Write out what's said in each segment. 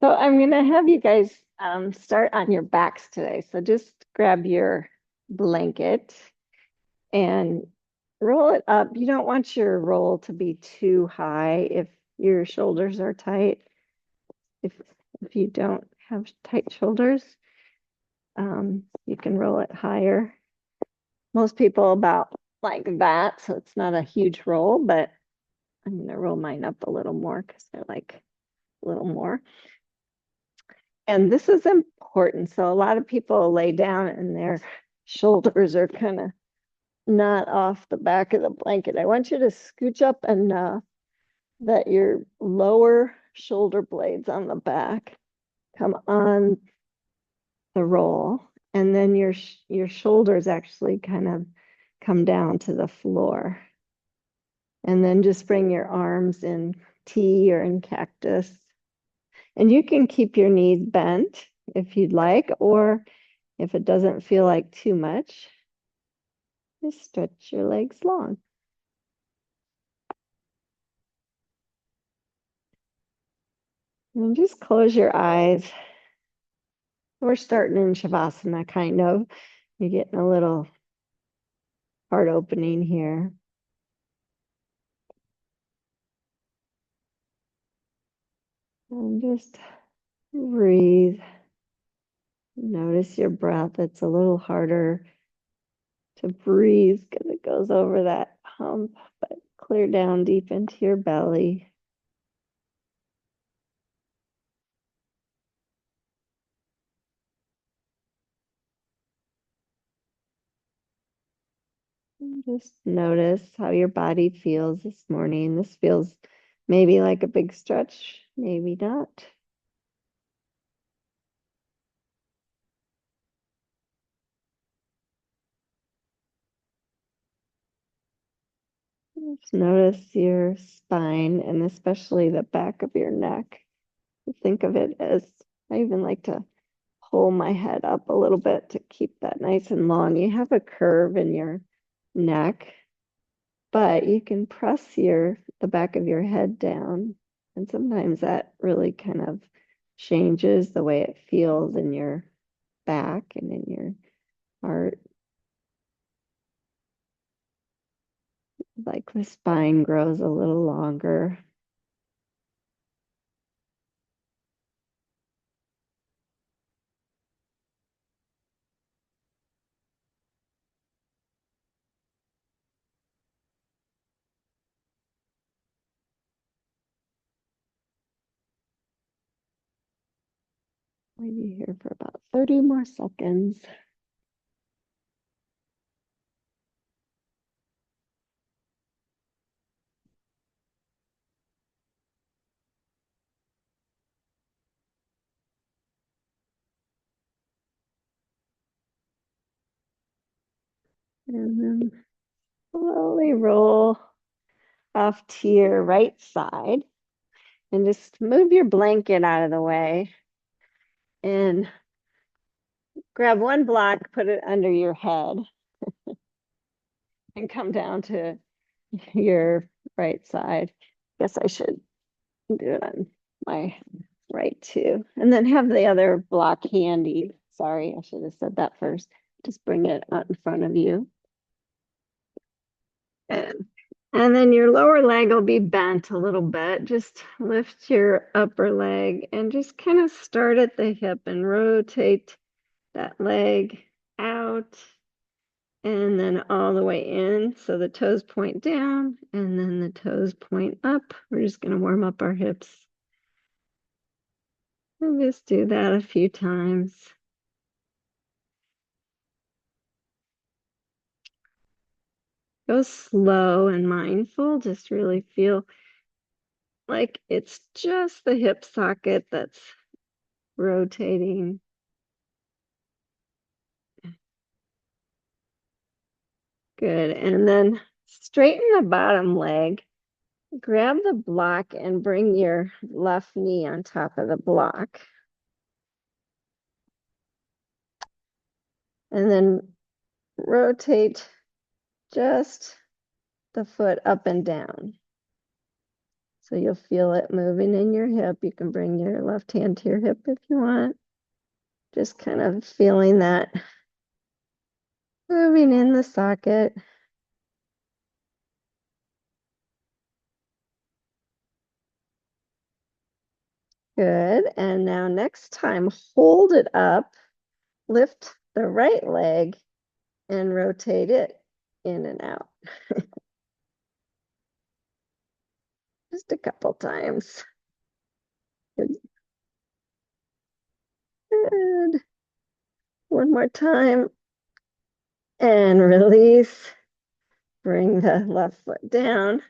So I'm going to have you guys start on your backs today. So just grab your blanket and roll it up. You don't want your roll to be too high if your shoulders are tight. If if you don't have tight shoulders, you can roll it higher. Most people about like that, so it's not a huge roll, but I'm going to roll mine up a little more because I like a little more. And this is important. So a lot of people lay down and their shoulders are kind of not off the back of the blanket. I want you to scooch up enough that your lower shoulder blades on the back come on the roll, and then your shoulders actually kind of come down to the floor. And then just bring your arms in T or in cactus. And you can keep your knees bent if you'd like, or if it doesn't feel like too much, just stretch your legs long. And just close your eyes. We're starting in Shavasana, kind of. You're getting a little heart opening here. And just breathe. Notice your breath. It's a little harder to breathe because it goes over that hump, but clear down deep into your belly. And just notice how your body feels this morning. This feels maybe like a big stretch, maybe not. Just notice your spine and especially the back of your neck. Think of it as I even like to pull my head up a little bit to keep that nice and long. You have a curve in your neck, but you can press the back of your head down. And sometimes that really kind of changes the way it feels in your back and in your heart. Like the spine grows a little longer. Maybe here for about 30 more seconds. And then slowly roll off to your right side and just move your blanket out of the way and grab one block, put it under your head, and come down to your right side. Guess I should do it on my right too. And then have the other block handy. Sorry, I should have said that first. Just bring it out in front of you. And, and then your lower leg will be bent a little bit. Just lift your upper leg and just kind of start at the hip and rotate that leg out and then all the way in. So the toes point down and then the toes point up. We're just going to warm up our hips. And just do that a few times. Go slow and mindful. Just really feel like it's just the hip socket that's rotating. Good. And then straighten the bottom leg. Grab the block and bring your left knee on top of the block. And then rotate just the foot up and down. So you'll feel it moving in your hip. You can bring your left hand to your hip if you want. Just kind of feeling that moving in the socket. Good. And now next time, hold it up, lift the right leg and rotate it in and out. Just a couple times. Good. Good. One more time. And release. Bring the left foot down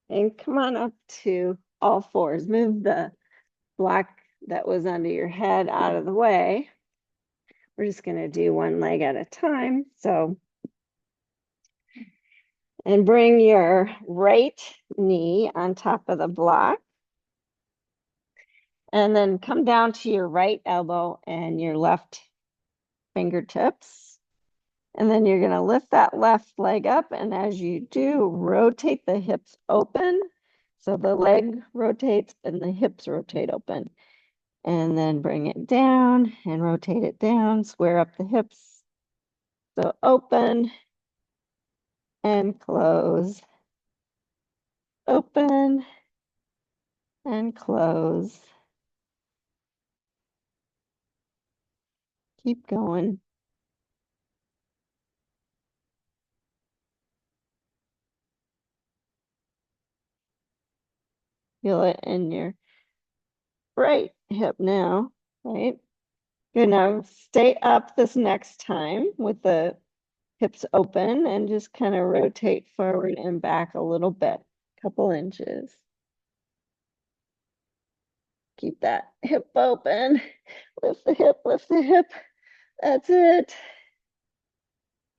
and come on up to all fours. Move the block that was under your head out of the way. We're just going to do one leg at a time. So, and bring your right knee on top of the block. And then come down to your right elbow and your left fingertips. And then you're going to lift that left leg up. And as you do, rotate the hips open. So the leg rotates and the hips rotate open. And then bring it down and rotate it down. Square up the hips. So open and close. Open and close. Keep going. Feel it in your right hip now, right? Good. Now stay up this next time with the hips open and just kind of rotate forward and back a little bit, couple inches. Keep that hip open. Lift the hip, lift the hip. That's it.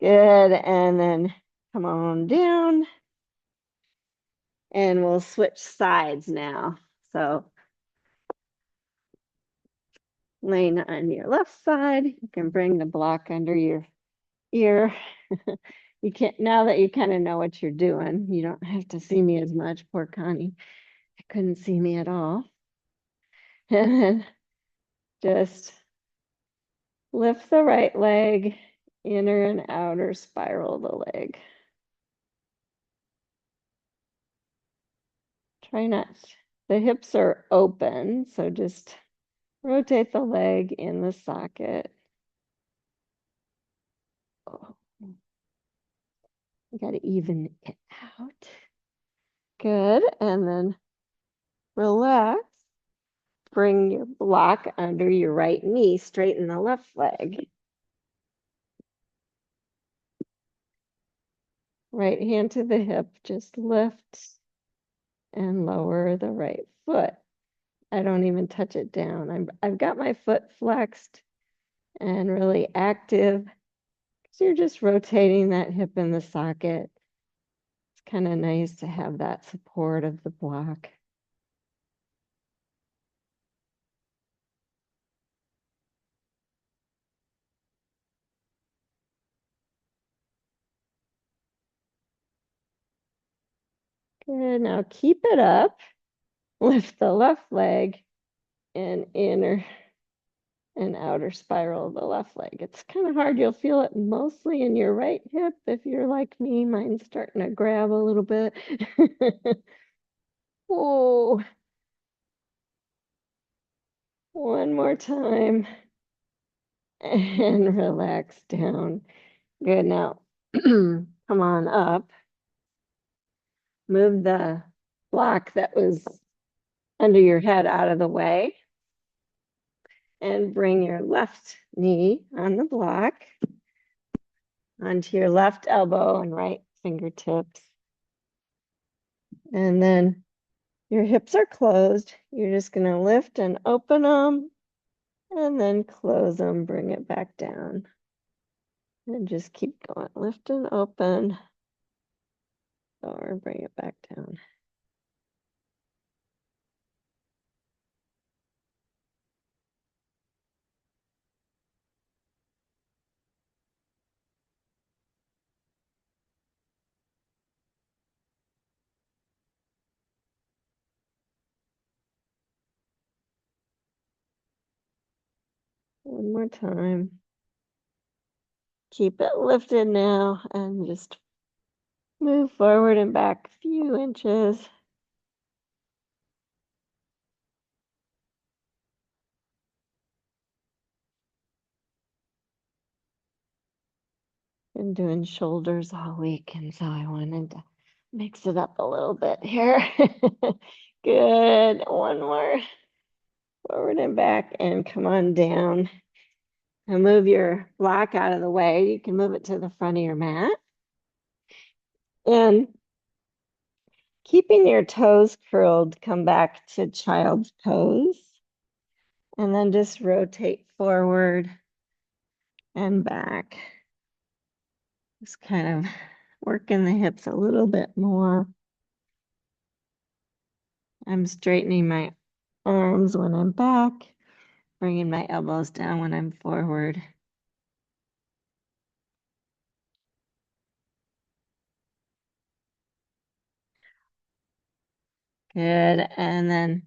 Good. And then come on down. And we'll switch sides now. So laying on your left side, you can bring the block under your ear. You can't, now that you kind of know what you're doing, you don't have to see me as much. Poor Connie. I couldn't see me at all. And then just lift the right leg, inner and outer spiral the leg. Try not, the hips are open, so just rotate the leg in the socket. Oh, you got to even it out. Good. And then relax. Bring your block under your right knee, straighten the left leg. Right hand to the hip, just lift and lower the right foot. I don't even touch it down. I've got my foot flexed and really active. So you're just rotating that hip in the socket. It's kind of nice to have that support of the block. Good. Now keep it up. Lift the left leg and inner and outer spiral of the left leg. It's kind of hard. You'll feel it mostly in your right hip. If you're like me, mine's starting to grab a little bit. Oh, one more time. And relax down. Good. Now, come on up. Move the block that was under your head out of the way. And bring your left knee on the block onto your left elbow and right fingertips. And then your hips are closed. You're just going to lift and open them and then close them, bring it back down. And just keep going. Lift and open or bring it back down. One more time. Keep it lifted now and just move forward and back a few inches. Been doing shoulders all week, and so I wanted to mix it up a little bit here. Good. One more. Forward and back, and come on down. And move your block out of the way. You can move it to the front of your mat. And keeping your toes curled, come back to child's pose. And then just rotate forward and back. Just kind of working the hips a little bit more. I'm straightening my arms when I'm back, bringing my elbows down when I'm forward. Good. And then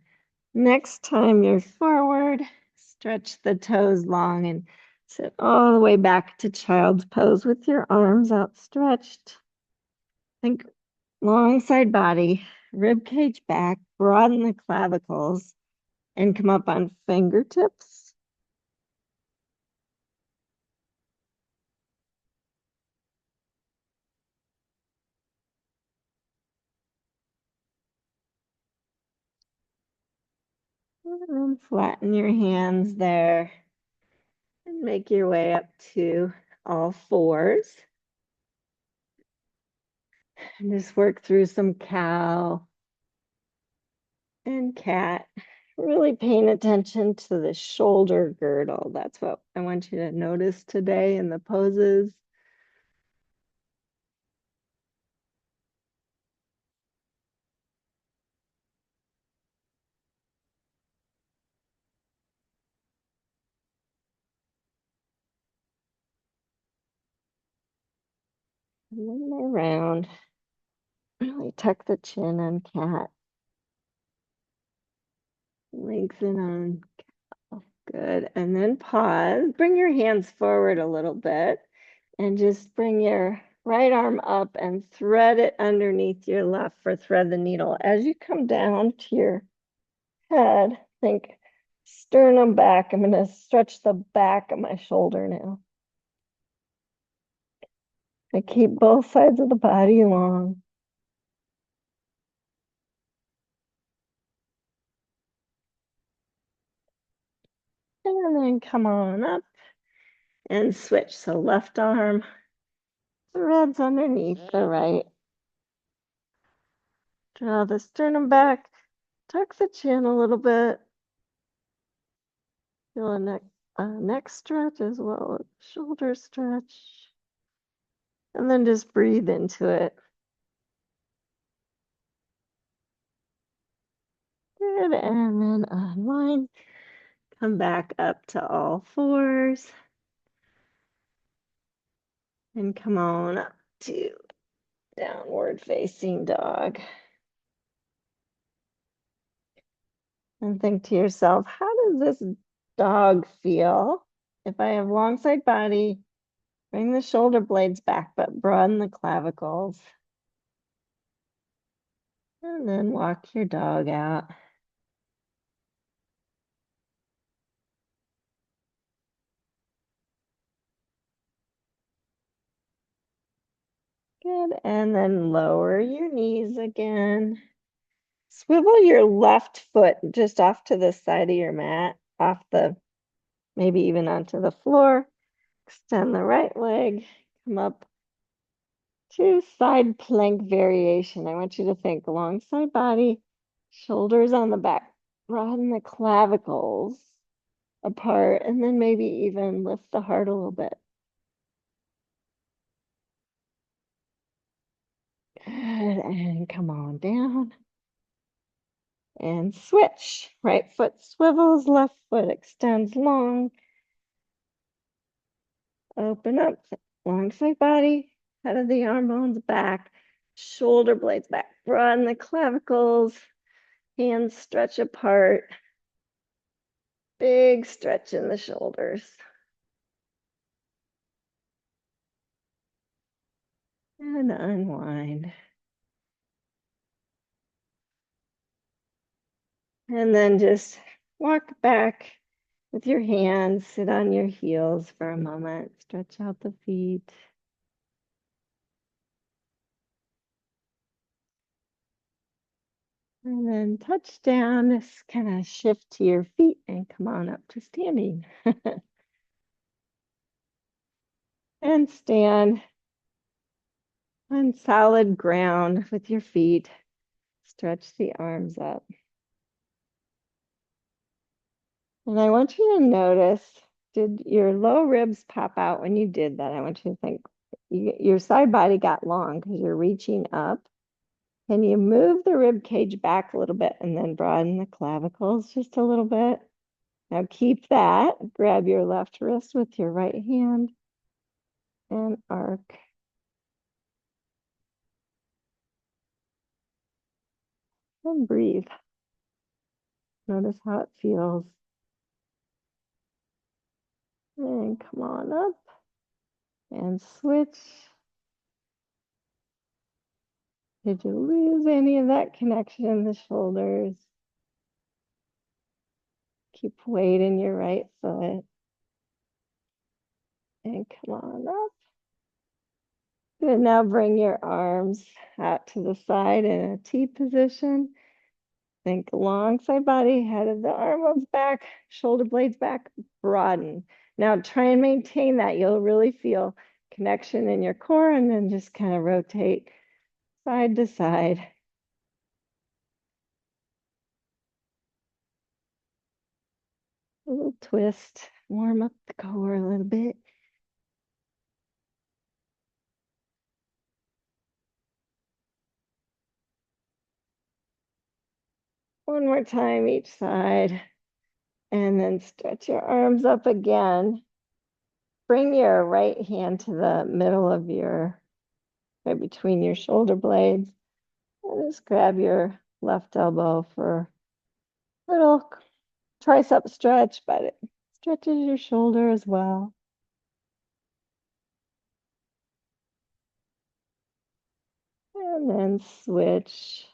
next time you're forward, stretch the toes long and sit all the way back to child's pose with your arms outstretched. Think long side body, rib cage back, broaden the clavicles, and come up on fingertips. And then flatten your hands there and make your way up to all fours. And just work through some cow and cat. Really paying attention to the shoulder girdle. That's what I want you to notice today in the poses. And then around. Really tuck the chin on cat. Lengthen on. Good. And then pause. Bring your hands forward a little bit and just bring your right arm up and thread it underneath your left for thread the needle. As you come down to your head, think sternum back. I'm going to stretch the back of my shoulder now. I keep both sides of the body long. And then come on up and switch. So left arm threads underneath the right. Draw the sternum back, tuck the chin a little bit. Feel a neck stretch as well as shoulder stretch. And then just breathe into it. Good. And then unwind. Come back up to all fours. And come on up to downward facing dog. And think to yourself, how does this dog feel? If I have long side body, bring the shoulder blades back, but broaden the clavicles. And then walk your dog out. Good. And then lower your knees again. Swivel your left foot just off to the side of your mat, maybe even onto the floor. Extend the right leg, come up to side plank variation. I want you to think long side body, shoulders on the back, broaden the clavicles apart, and then maybe even lift the heart a little bit. Good, and come on down. And switch. Right foot swivels, left foot extends long. Open up, long side body, head of the arm bones back, shoulder blades back, broaden the clavicles, hands stretch apart. big stretch in the shoulders. And unwind. And then just walk back with your hands, sit on your heels for a moment, stretch out the feet. And then touch down, just kind of shift to your feet and come on up to standing. And stand on solid ground with your feet. Stretch the arms up. And I want you to notice, did your low ribs pop out when you did that? I want you to think your side body got long because you're reaching up. Can you move the rib cage back a little bit and then broaden the clavicles just a little bit? Now keep that. Grab your left wrist with your right hand and arc. And breathe. Notice how it feels. And come on up and switch. Did you lose any of that connection in the shoulders? Keep weight in your right foot. And come on up. Good. Now bring your arms out to the side in a T position. Think long side body, head of the arm goes back, shoulder blades back, broaden. Now try and maintain that. You'll really feel connection in your core, and then just kind of rotate side to side. A little twist, warm up the core a little bit. One more time each side. And then stretch your arms up again. Bring your right hand to the middle of right between your shoulder blades. And just grab your left elbow for a little tricep stretch, but it stretches your shoulder as well. And then switch.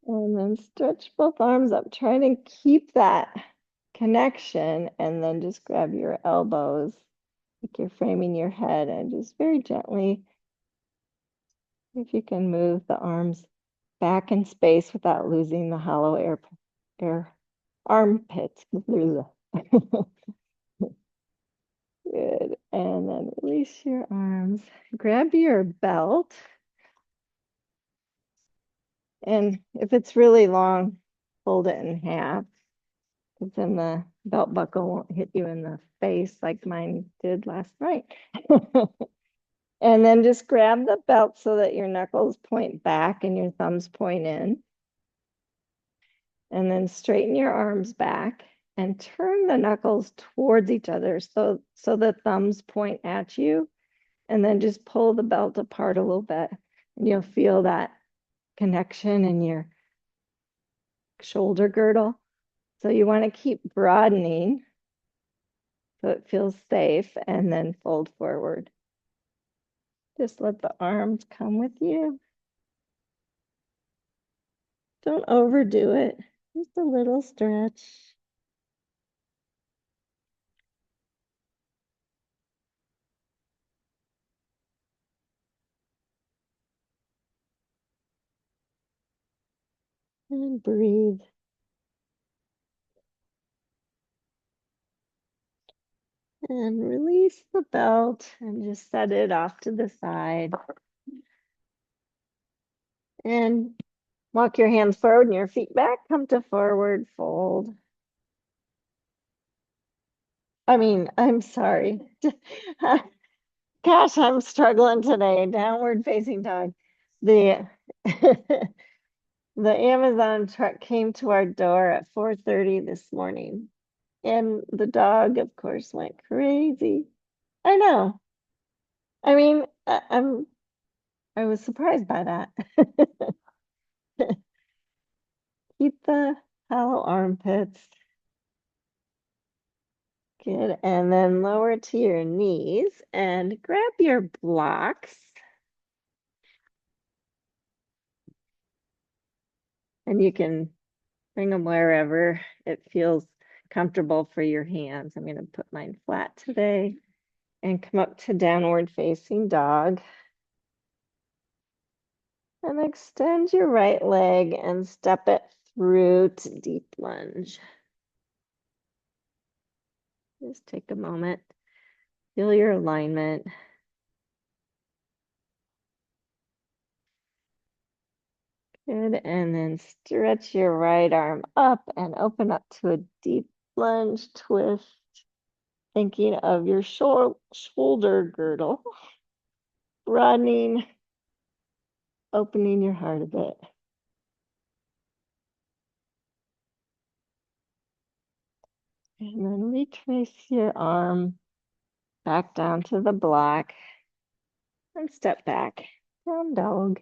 And then stretch both arms up. Try to keep that connection, and then just grab your elbows like you're framing your head, and just very gently, if you can move the arms back in space without losing the hollow air armpits. Good. And then release your arms. Grab your belt. And if it's really long, fold it in half. Because then the belt buckle won't hit you in the face like mine did last night. And then just grab the belt so that your knuckles point back and your thumbs point in. And then straighten your arms back and turn the knuckles towards each other so the thumbs point at you. And then just pull the belt apart a little bit. And you'll feel that connection in your shoulder girdle. So you want to keep broadening so it feels safe, and then fold forward. Just let the arms come with you. Don't overdo it. Just a little stretch. And breathe. And release the belt and just set it off to the side. And walk your hands forward and your feet back. Come to forward fold. I'm sorry. Gosh, I'm struggling today. Downward facing dog. The the Amazon truck came to our door at 4:30 this morning. And the dog, of course, went crazy. I know. I mean, I was surprised by that. Keep the hollow armpits. Good. And then lower to your knees and grab your blocks. And you can bring them wherever it feels comfortable for your hands. I'm going to put mine flat today and come up to downward facing dog. And extend your right leg and step it through to deep lunge. Just take a moment, feel your alignment. Good, and then stretch your right arm up and open up to a deep lunge twist, thinking of your shoulder girdle, broadening, opening your heart a bit. And then retrace your arm back down to the block and step back, down dog.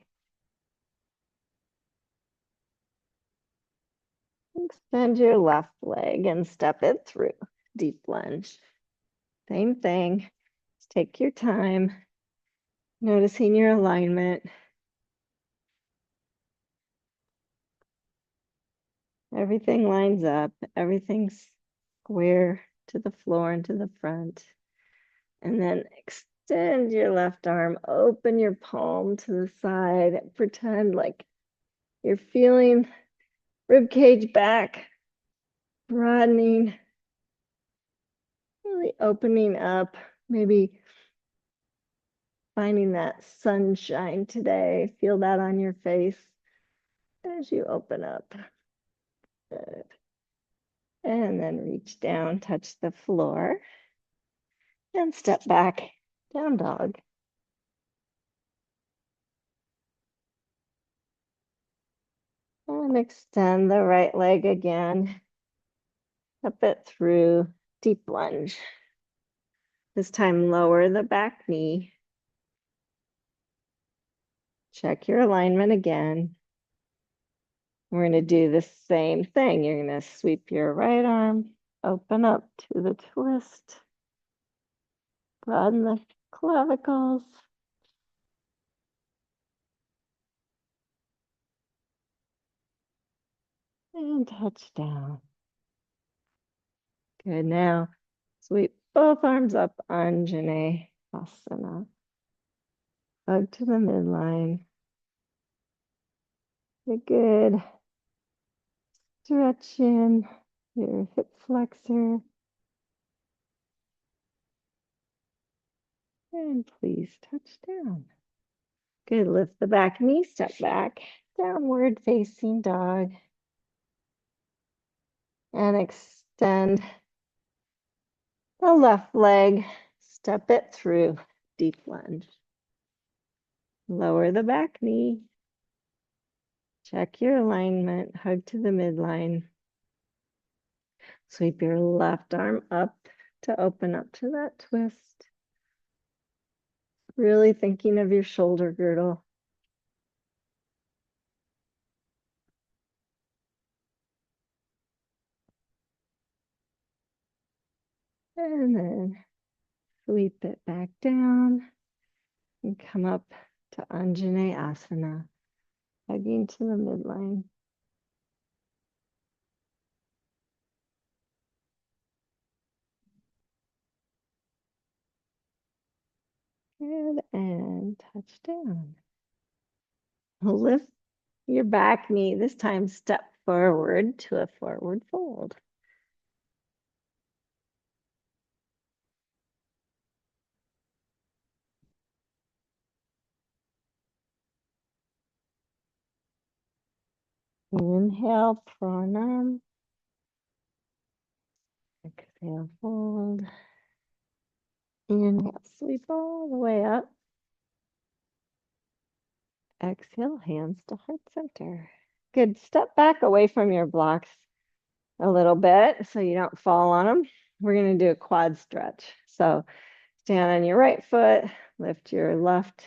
Extend your left leg and step it through, deep lunge. Same thing, just take your time, noticing your alignment. Everything lines up, everything's square to the floor and to the front. And then extend your left arm, open your palm to the side, pretend like you're feeling rib cage back, broadening, really opening up, maybe finding that sunshine today. Feel that on your face as you open up. Good. And then reach down, touch the floor, and step back, down dog. And extend the right leg again. Step it through, deep lunge. This time lower the back knee. Check your alignment again. We're going to do the same thing. You're going to sweep your right arm, open up to the twist, broaden the clavicles. And touch down. Good. Now sweep both arms up, Anjane Asana. Hug to the midline. Good. Stretch in your hip flexor. And please touch down. Good. Lift the back knee, step back, downward facing dog. And extend the left leg, step it through, deep lunge. Lower the back knee. Check your alignment, hug to the midline. Sweep your left arm up to open up to that twist. Really thinking of your shoulder girdle. And then sweep it back down and come up to Anjane Asana, hugging to the midline. Good, and touch down. Lift your back knee, this time step forward to a forward fold. Inhale, pranam. Exhale, fold. Inhale, sweep all the way up. Exhale, hands to heart center. Good. Step back away from your blocks a little bit so you don't fall on them. We're going to do a quad stretch. So Stand on your right foot, lift your left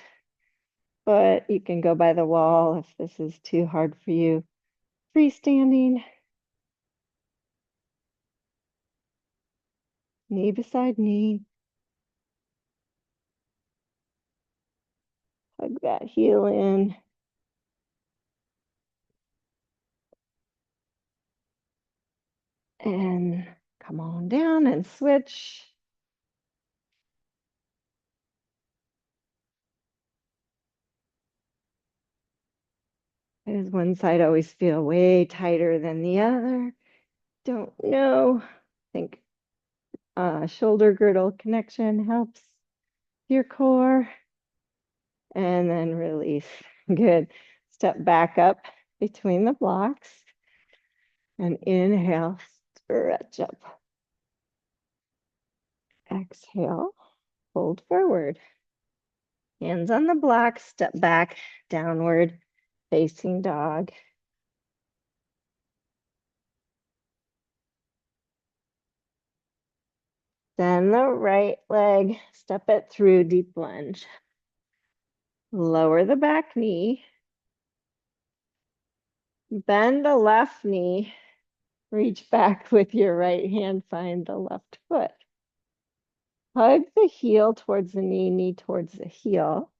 foot. You can go by the wall if this is too hard for you. Freestanding, knee beside knee. Hug that heel in. And come on down and switch. Does one side always feel way tighter than the other? Don't know. I think shoulder girdle connection helps your core. And then release. Good. Step back up between the blocks and inhale, stretch up. Exhale, fold forward. Hands on the block, step back, downward facing dog. Then the right leg, step it through, deep lunge. Lower the back knee. Bend the left knee. Reach back with your right hand, find the left foot. Hug the heel towards the knee, knee towards the heel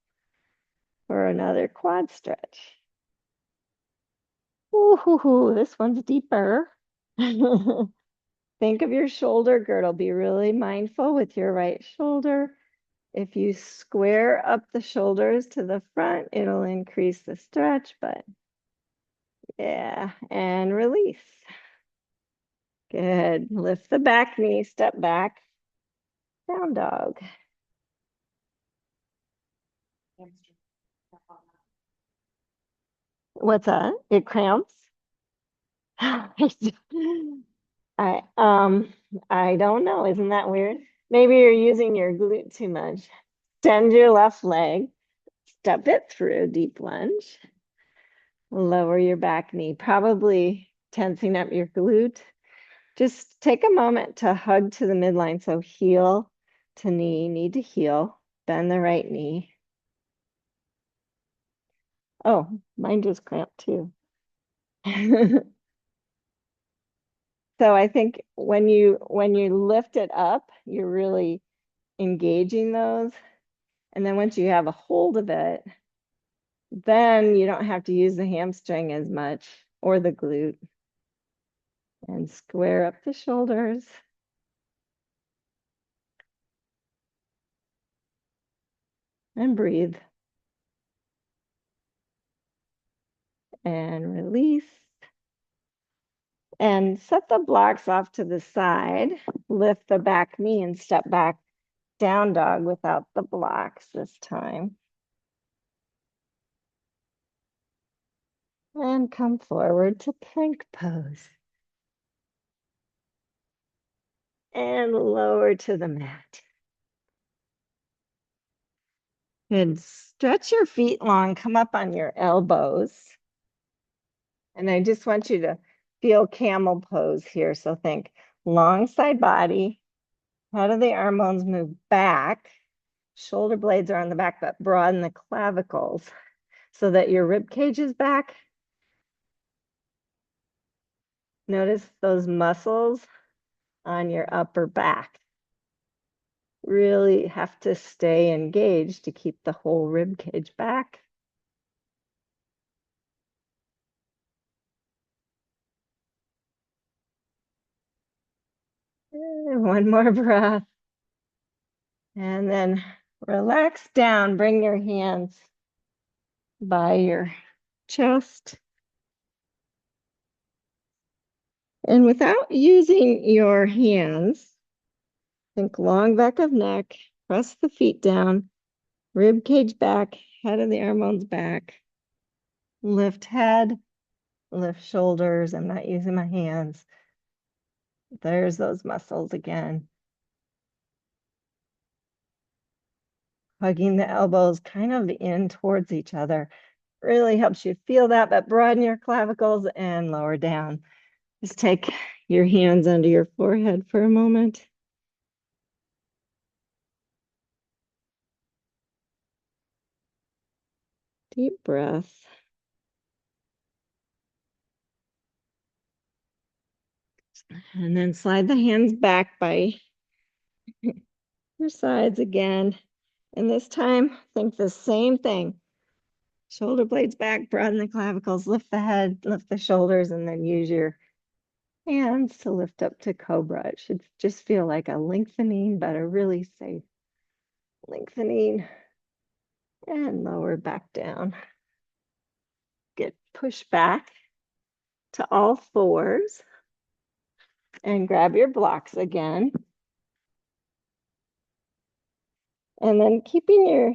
for another quad stretch. Ooh, this one's deeper. Think of your shoulder girdle. Be really mindful with your right shoulder. If you square up the shoulders to the front, it'll increase the stretch, but yeah, and release. Good. Lift the back knee, step back, down dog. What's that? It cramps? I I don't know. Isn't that weird? Maybe you're using your glute too much. Extend your left leg, step it through, deep lunge. Lower your back knee, probably tensing up your glute. Just take a moment to hug to the midline. So heel to knee, knee to heel, bend the right knee. Oh, mine just cramped too. So I think when you lift it up, you're really engaging those. And then once you have a hold of it, then you don't have to use the hamstring as much or the glute. And square up the shoulders. And breathe. And release. And set the blocks off to the side. Lift the back knee and step back, down dog without the blocks this time. And come forward to plank pose. And lower to the mat. Good. Stretch your feet long, come up on your elbows. And I just want you to feel camel pose here. So think long side body, head of the arm bones move back. Shoulder blades are on the back, but broaden the clavicles so that your rib cage is back. Notice those muscles on your upper back. Really have to stay engaged to keep the whole rib cage back. And one more breath. And then relax down. Bring your hands by your chest. And without using your hands, think long back of neck, press the feet down, rib cage back, head of the arm bones back. Lift head, lift shoulders. I'm not using my hands. There's those muscles again. Hugging the elbows kind of in towards each other. Really helps you feel that, but broaden your clavicles and lower down. Just take your hands under your forehead for a moment. Deep breath. And then slide the hands back by your sides again. And this time, think the same thing. Shoulder blades back, broaden the clavicles, lift the head, lift the shoulders, and then use your hands to lift up to cobra. It should just feel like a lengthening, but a really safe lengthening. And lower back down. Get pushed back to all fours and grab your blocks again. And then keeping your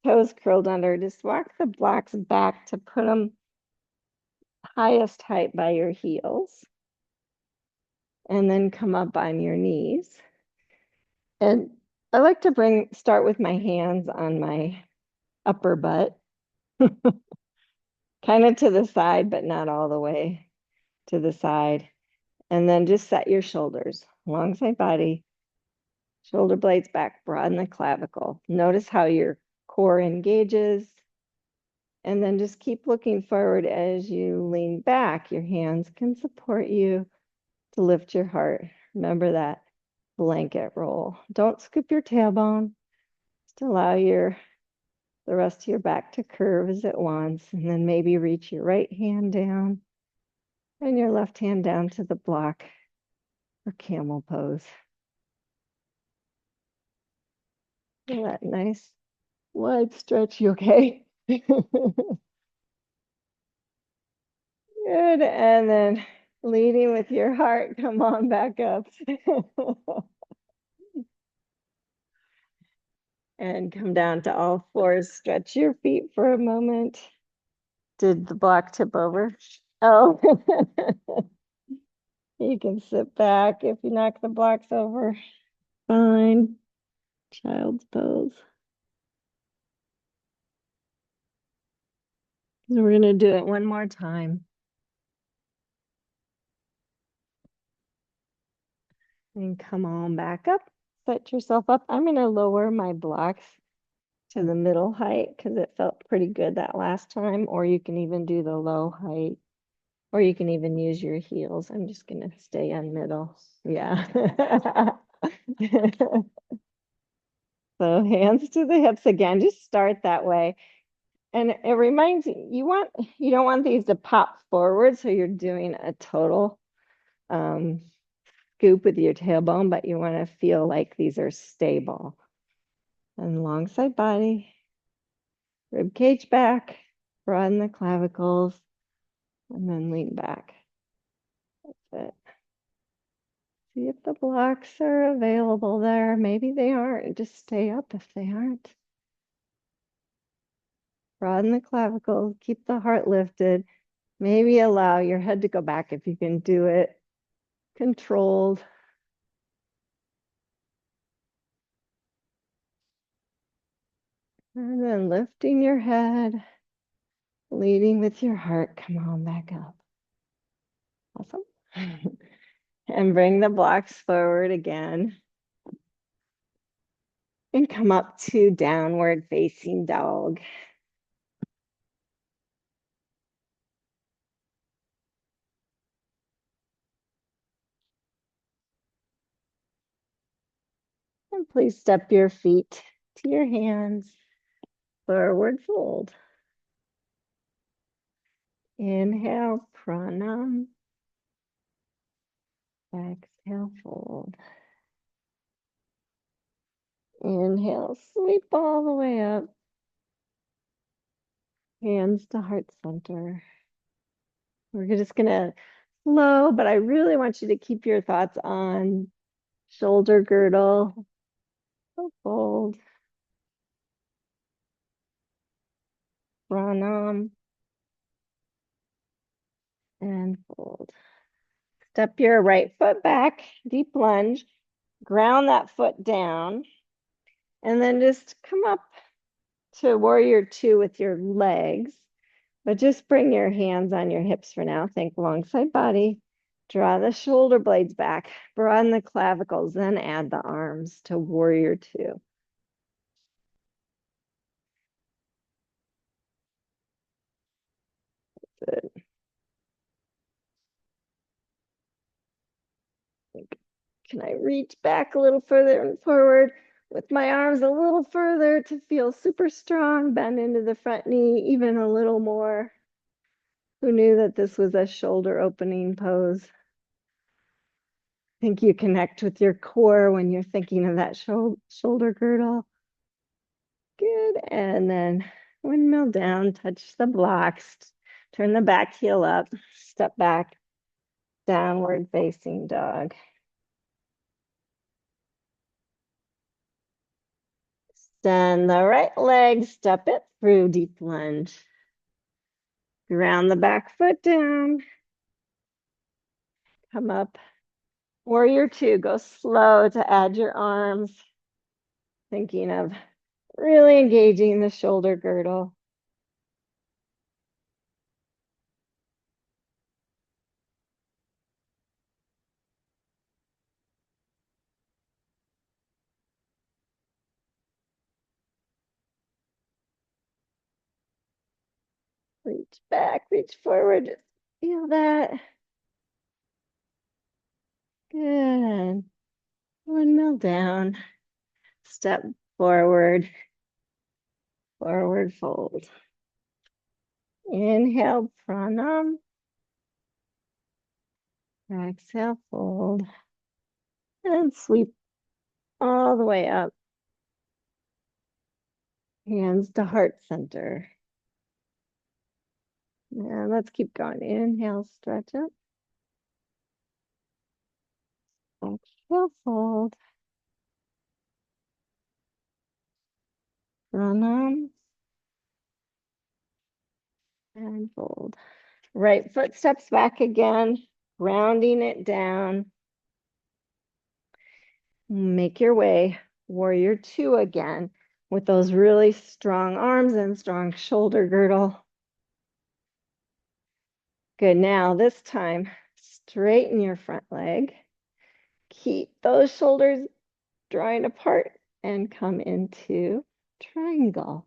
toes curled under, just walk the blocks back to put them highest height by your heels. And then come up on your knees. And I like to start with my hands on my upper butt, kind of to the side, but not all the way to the side. And then just set your shoulders alongside body, shoulder blades back, broaden the clavicle. Notice how your core engages. And then just keep looking forward as you lean back. Your hands can support you to lift your heart. Remember that blanket roll. Don't scoop your tailbone. Just allow the rest of your back to curve as it wants. And then maybe reach your right hand down and your left hand down to the block or camel pose. Feel that nice wide stretch. You okay? Good. And then leading with your heart, come on back up. And come down to all fours. Stretch your feet for a moment. Did the block tip over? Oh, you can sit back if you knock the blocks over. Fine. Child's pose. So we're going to do it one more time. And come on back up. Set yourself up. I'm going to lower my blocks to the middle height because it felt pretty good that last time. Or you can even do the low height. Or you can even use your heels. I'm just going to stay on middle. Yeah. So hands to the hips again. Just start that way. And it reminds you, you don't want these to pop forward. So you're doing a total scoop with your tailbone, but you want to feel like these are stable. And long side body, rib cage back, broaden the clavicles, and then lean back. That's it. See if the blocks are available there. Maybe they aren't. Just stay up if they aren't. Broaden the clavicles, keep the heart lifted. Maybe allow your head to go back if you can do it. Controlled. And then lifting your head, leading with your heart. Come on back up. Awesome. And bring the blocks forward again. And come up to downward facing dog. And please step your feet to your hands. Forward fold. Inhale, pranam. Exhale, fold. Inhale, sweep all the way up. Hands to heart center. We're just gonna flow, but I really want you to keep your thoughts on shoulder girdle. So fold. Pranam. And fold. Step your right foot back, deep lunge. Ground that foot down. And then just come up to warrior two with your legs. But just bring your hands on your hips for now. Think long side body. Draw the shoulder blades back. Broaden the clavicles. Then add the arms to warrior two. Can I reach back a little further and forward with my arms a little further to feel super strong? Bend into the front knee even a little more. Who knew that this was a shoulder opening pose? I think you connect with your core when you're thinking of that shoulder girdle. Good. And then windmill down, touch the blocks, turn the back heel up, step back, downward facing dog. Extend the right leg, step it through, deep lunge. Ground the back foot down. Come up. Warrior two, go slow to add your arms. Thinking of really engaging the shoulder girdle. Reach back, reach forward. Just feel that. Good. Windmill down. Step forward. Forward fold. Inhale, pranam. Exhale, fold. And sweep all the way up. Hands to heart center. And let's keep going. Inhale, stretch it. Exhale, fold. Pranam. And fold. Right foot steps back again, grounding it down. Make your way, warrior two again, with those really strong arms and strong shoulder girdle. Good, now this time, straighten your front leg. Keep those shoulders drawing apart and come into triangle.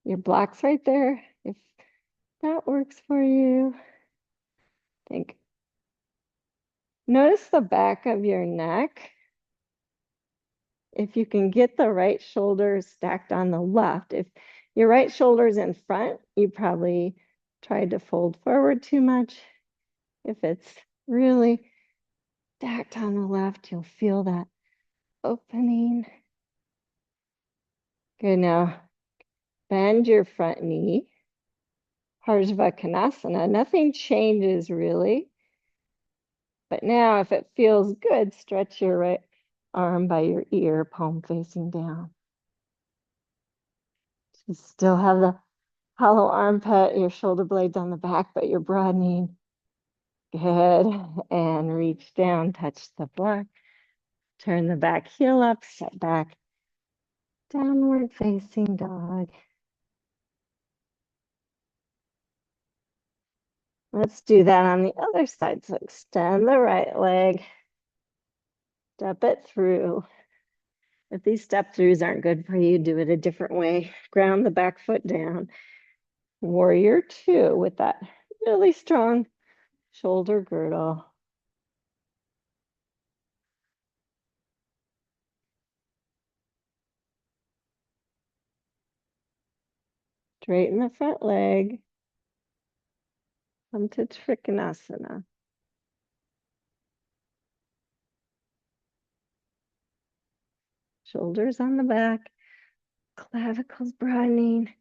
Your block's right there. If that works for you, think. Notice the back of your neck. If you can get the right shoulder stacked on the left, if your right shoulder's in front, you probably tried to fold forward too much. If it's really stacked on the left, you'll feel that opening. Good, now bend your front knee. Parsvakonasana, nothing changes really. But now if it feels good, stretch your right arm by your ear, palm facing down. You still have the hollow armpit, your shoulder blades on the back, but you're broadening. Good. And reach down, touch the block. Turn the back heel up, step back. Downward facing dog. Let's do that on the other side. So extend the right leg. Step it through. If these step throughs aren't good for you, do it a different way. Ground the back foot down. Warrior two with that really strong shoulder girdle. Straighten the front leg. Come to Trikonasana. Shoulders on the back, clavicles broadening,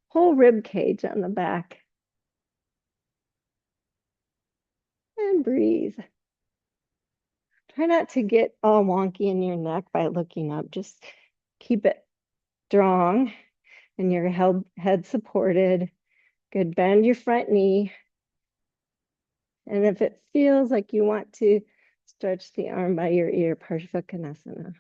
whole rib cage on the back. And breathe. Try not to get all wonky in your neck by looking up. Just keep it strong and your head supported. Good, bend your front knee. And if it feels like you want to stretch the arm by your ear, Parsvakonasana.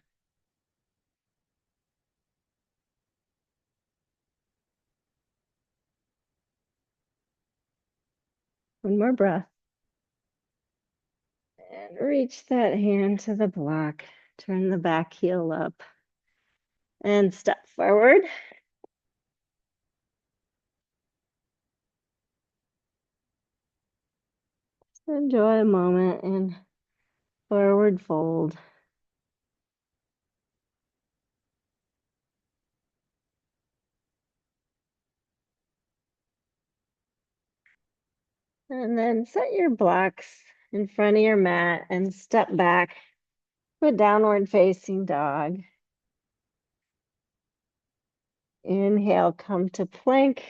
One more breath. And reach that hand to the block. Turn the back heel up. And step forward. Enjoy a moment in forward fold. And then set your blocks in front of your mat and step back to a downward facing dog. Inhale, come to plank,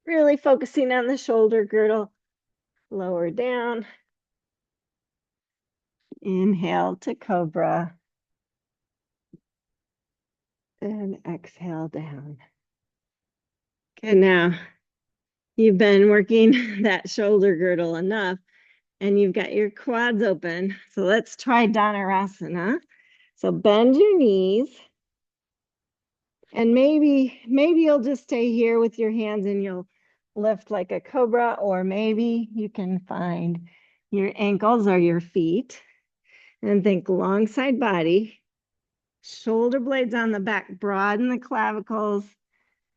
really focusing on the shoulder girdle. Lower down. Inhale to cobra. And exhale down. Good. Now you've been working that shoulder girdle enough and you've got your quads open. So let's try Dhanurasana. So bend your knees and maybe you'll just stay here with your hands and you'll lift like a cobra, or maybe you can find your ankles or your feet and think long side body, shoulder blades on the back, broaden the clavicles,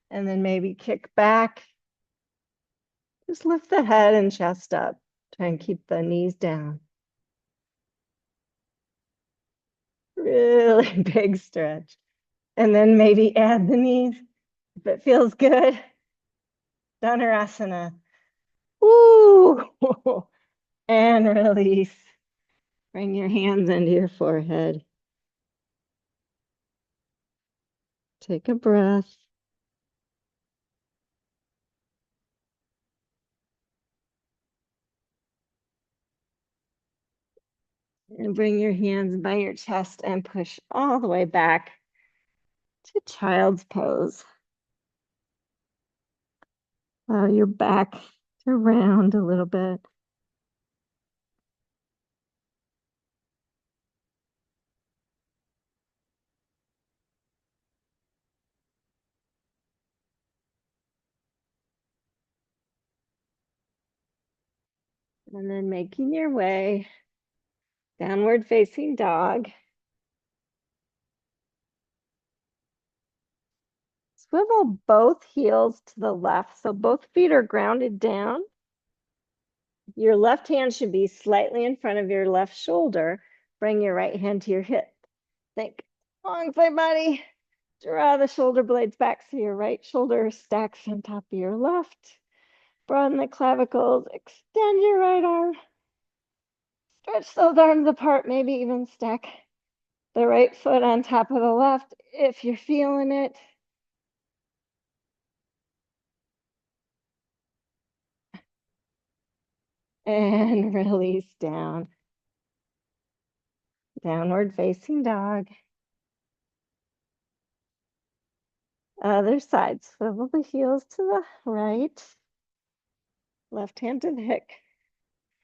and then maybe kick back. Just lift the head and chest up. Try and keep the knees down. Really big stretch. And then maybe add the knees if it feels good. Dhanurasana. Woo! And release. Bring your hands into your forehead. Take a breath. And bring your hands by your chest and push all the way back to child's pose. Allow your back to round a little bit. And then making your way downward facing dog. Swivel both heels to the left, so both feet are grounded down. Your left hand should be slightly in front of your left shoulder. Bring your right hand to your hip. Think long side body. Draw the shoulder blades back so your right shoulder stacks on top of your left. Broaden the clavicles. Extend your right arm. Stretch those arms apart, maybe even stack the right foot on top of the left if you're feeling it. And release down. Downward facing dog. Other side. Swivel the heels to the right. Left hand to the hip.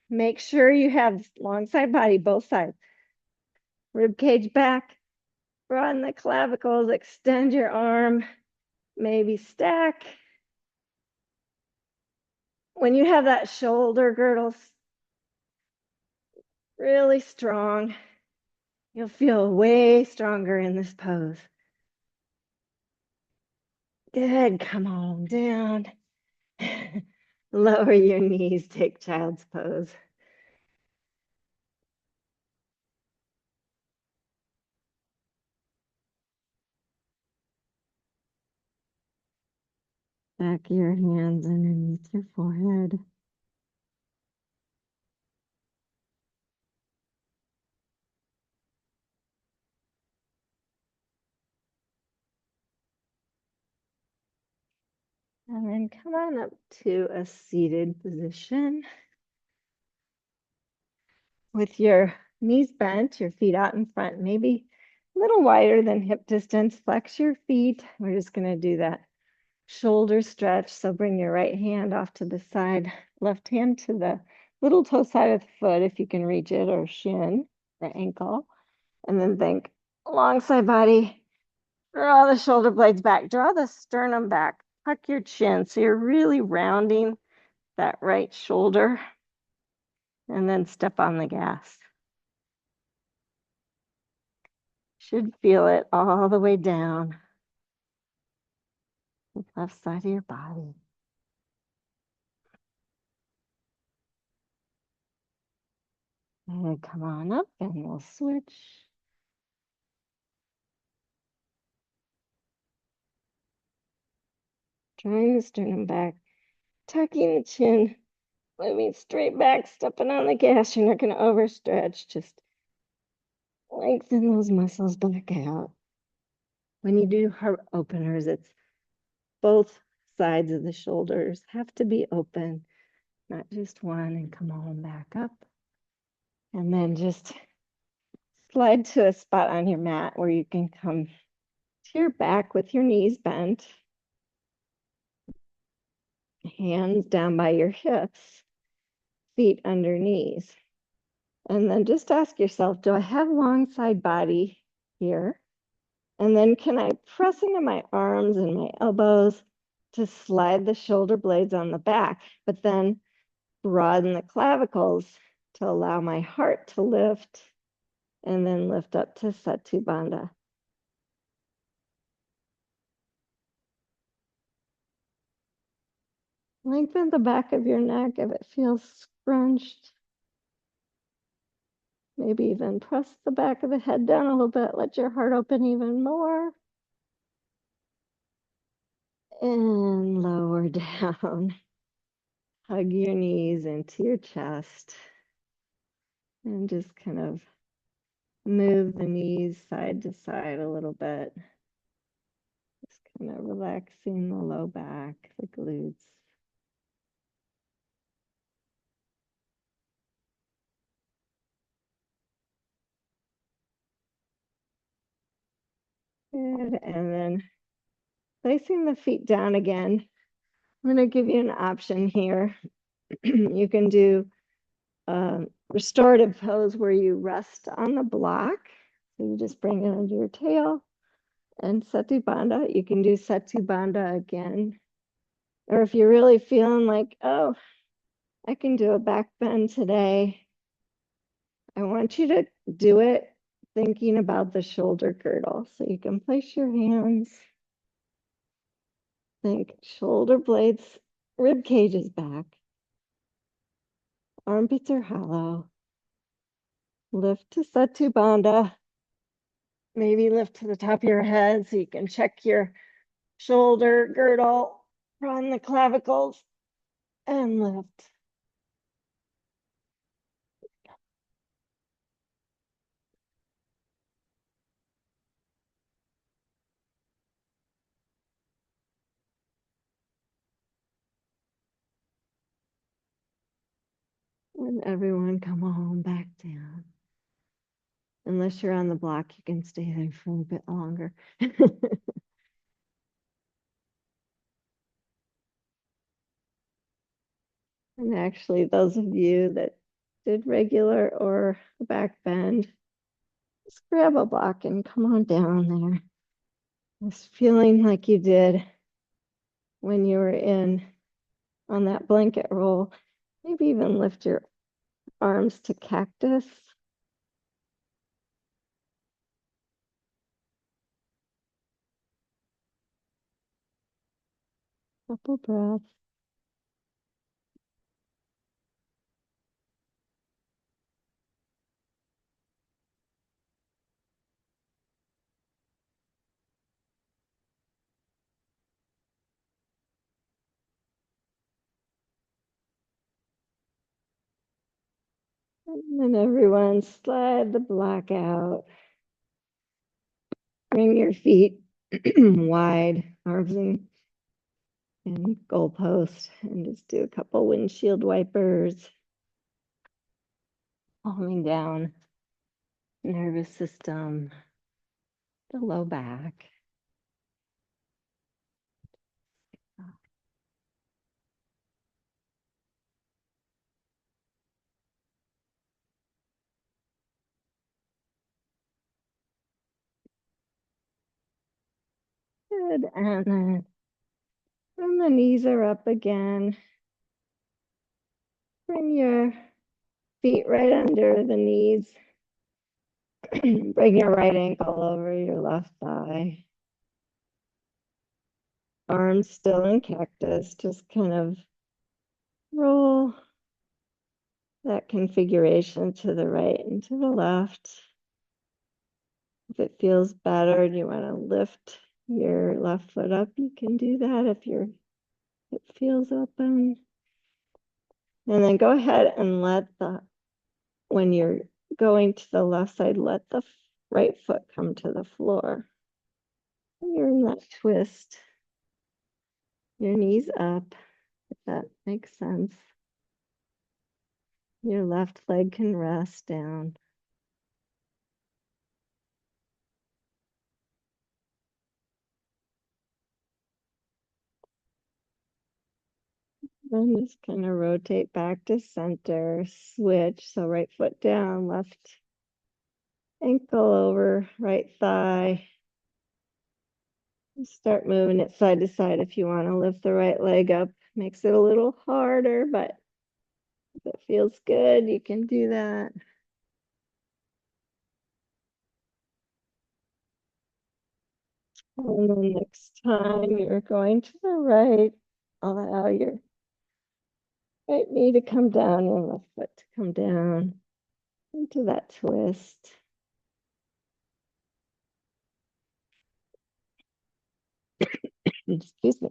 Make sure you have long side body, both sides. Rib cage back. Broaden the clavicles. Extend your arm. Maybe stack. When you have that shoulder girdle really strong, you'll feel way stronger in this pose. Good. Come on down. Lower your knees. Take child's pose. Back your hands underneath your forehead. And then come on up to a seated position with your knees bent, your feet out in front, maybe a little wider than hip distance. Flex your feet. We're just going to do that shoulder stretch. So bring your right hand off to the side, left hand to the little toe side of the foot if you can reach it, or shin or ankle. And then think long side body. Draw the shoulder blades back. Draw the sternum back. Tuck your chin. So you're really rounding that right shoulder. And then step on the gas. Should feel it all the way down the left side of your body. And come on up and we'll switch. Drawing the sternum back, tucking the chin, moving straight back, stepping on the gas. You're not going to overstretch. Just lengthen those muscles back out. When you do heart openers, it's both sides of the shoulders have to be open, not just one, and come on back up. And then just slide to a spot on your mat where you can come to your back with your knees bent, hands down by your hips, feet under knees. And then just ask yourself, do I have long side body here? And then can I press into my arms and my elbows to slide the shoulder blades on the back, but then broaden the clavicles to allow my heart to lift and then lift up to Setu Bandha. Lengthen the back of your neck if it feels scrunched. Maybe even press the back of the head down a little bit. Let your heart open even more. And lower down. Hug your knees into your chest. And just kind of move the knees side to side a little bit. Just kind of relaxing the low back, the glutes. Good. And then placing the feet down again. I'm going to give you an option here. You can do a restorative pose where you rest on the block. So you just bring it under your tail and Setu Bandha. You can do Setu Bandha again. Or if you're really feeling like, oh, I can do a back bend today, I want you to do it thinking about the shoulder girdle. So you can place your hands, think shoulder blades, rib cage is back, armpits are hollow, lift to Setu Bandha, maybe lift to the top of your head so you can check your shoulder girdle, run the clavicles, and lift. And everyone come on back down. Unless you're on the block, you can stay there for a bit longer. And actually, those of you that did regular or back bend, just grab a block and come on down there. Just feeling like you did when you were in on that blanket roll. Maybe even lift your arms to cactus. Couple breaths. And then everyone slide the block out. Bring your feet wide, arms and goalpost, and just do a couple windshield wipers, calming down nervous system, the low back. Good. And then when the knees are up again, bring your feet right under the knees. Bring your right ankle over your left thigh. Arms still in cactus, just kind of roll that configuration to the right and to the left. If it feels better and you want to lift your left foot up, you can do that if your hip feels open. And then go ahead and when you're going to the left side, let the right foot come to the floor. You're in that twist. Your knees up, if that makes sense. Your left leg can rest down. Then just kind of rotate back to center, switch. So right foot down, left ankle over, right thigh. Start moving it side to side if you want to lift the right leg up. Makes it a little harder, but if it feels good, you can do that. And then next time you're going to the right, allow your right knee to come down and left foot to come down into that twist. Excuse me.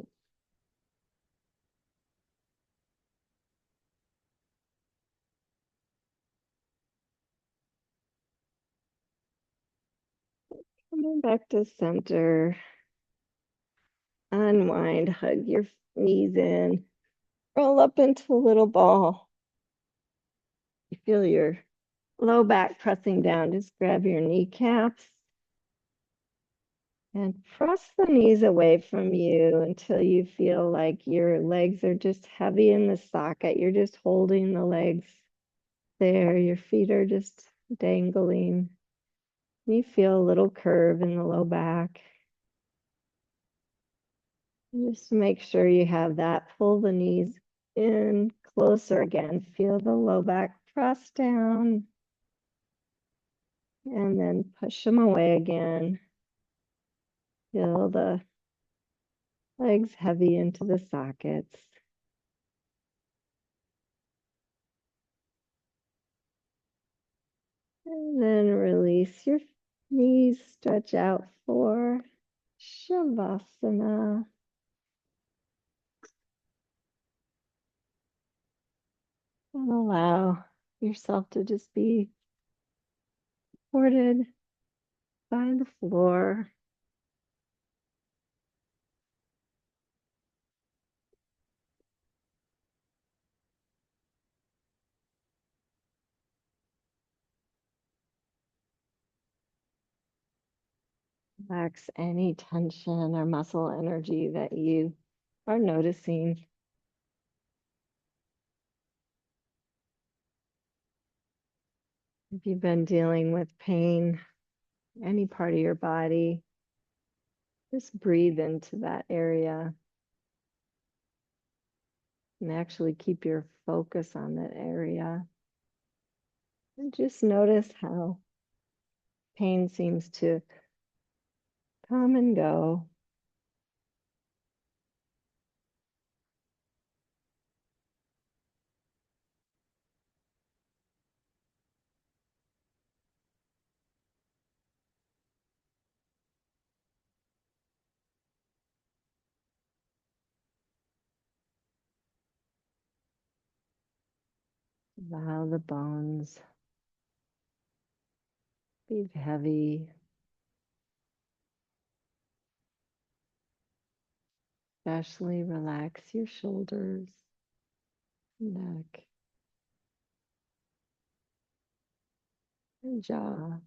Coming back to center. Unwind, hug your knees in, roll up into a little ball. You feel your low back pressing down. Just grab your kneecaps and press the knees away from you until you feel like your legs are just heavy in the socket. You're just holding the legs there. Your feet are just dangling. You feel a little curve in the low back. And just to make sure you have that, pull the knees in closer again. Feel the low back press down and then push them away again. Feel the legs heavy into the sockets. And then release your knees, stretch out for Shavasana. And allow yourself to just be supported by the floor. Relax any tension or muscle energy that you are noticing. If you've been dealing with pain, any part of your body, just breathe into that area and actually keep your focus on that area. And just notice how pain seems to come and go. Allow the bones be heavy, especially relax your shoulders, neck, and jaw.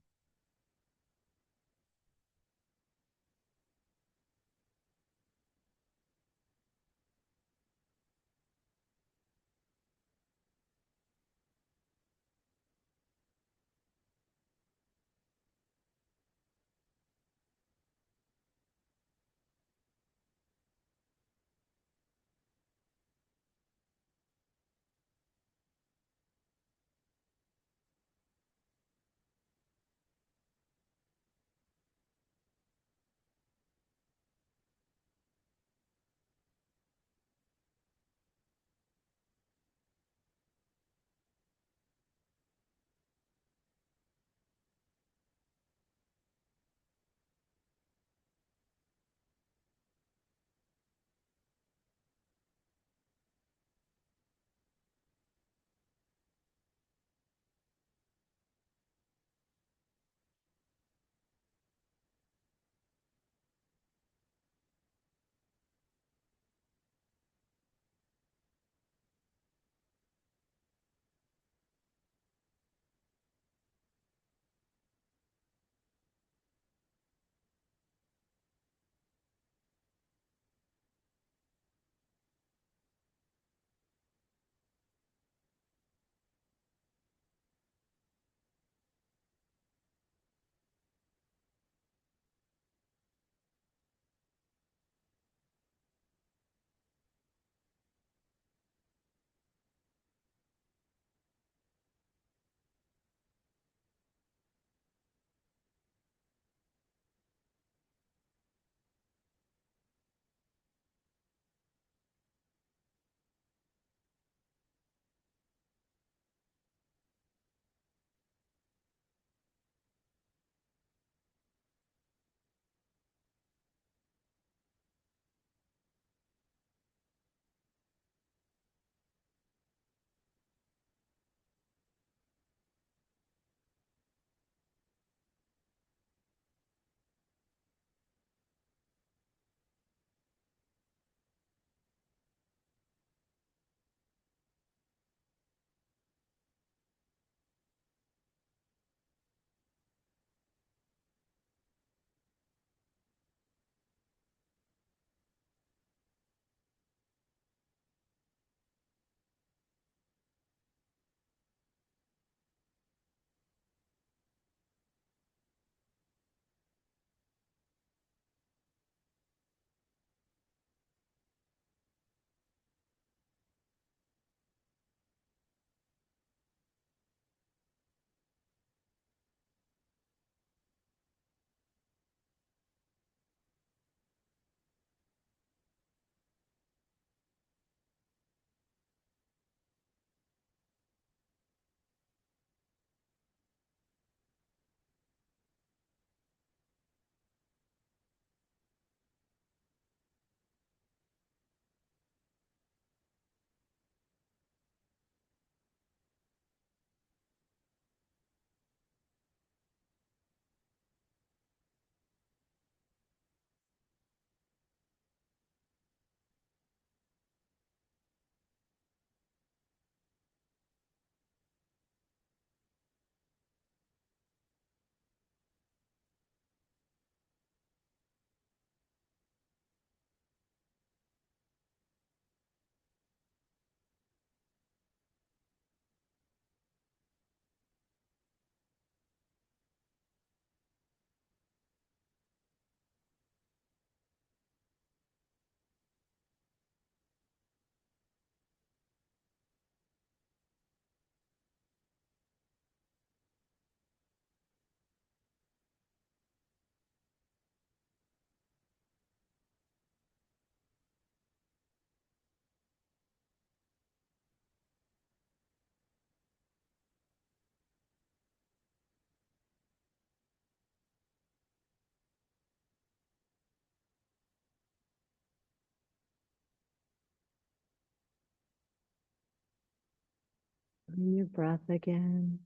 Find your breath again.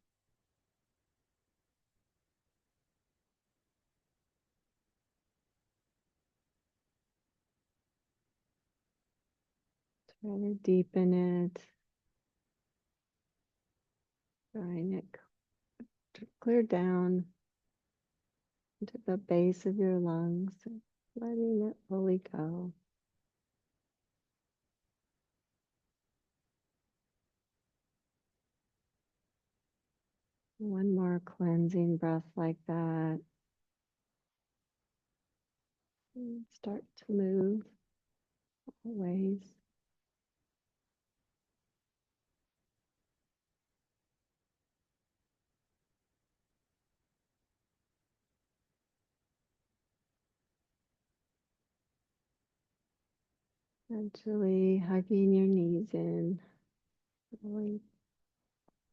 Try to deepen it. Drawing it clear down into the base of your lungs, letting it fully go. One more cleansing breath like that. And start to move always. Gently hugging your knees in, rolling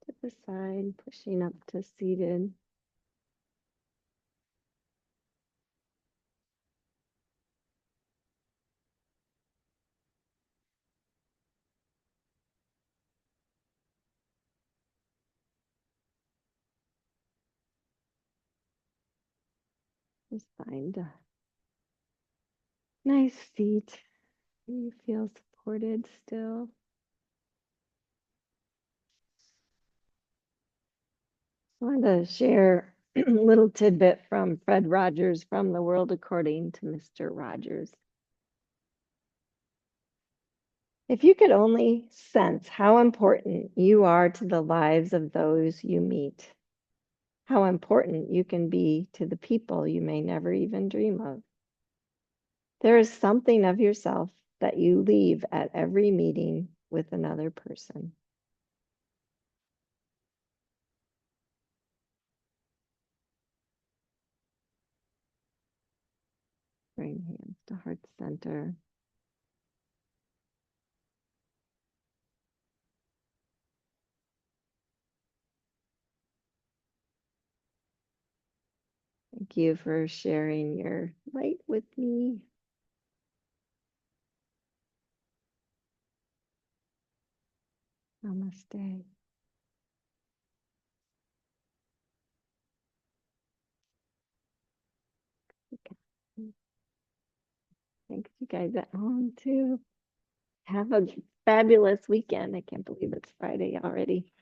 to the side, pushing up to seated. Just find a nice seat where you feel supported still. I wanted to share a little tidbit from Fred Rogers from The World According to Mr. Rogers. If you could only sense how important you are to the lives of those you meet, how important you can be to the people you may never even dream of. There is something of yourself that you leave at every meeting with another person. Bring hands to heart center. Thank you for sharing your light with me. Namaste. Thanks, you guys at home too. Have a fabulous weekend. I can't believe it's Friday already.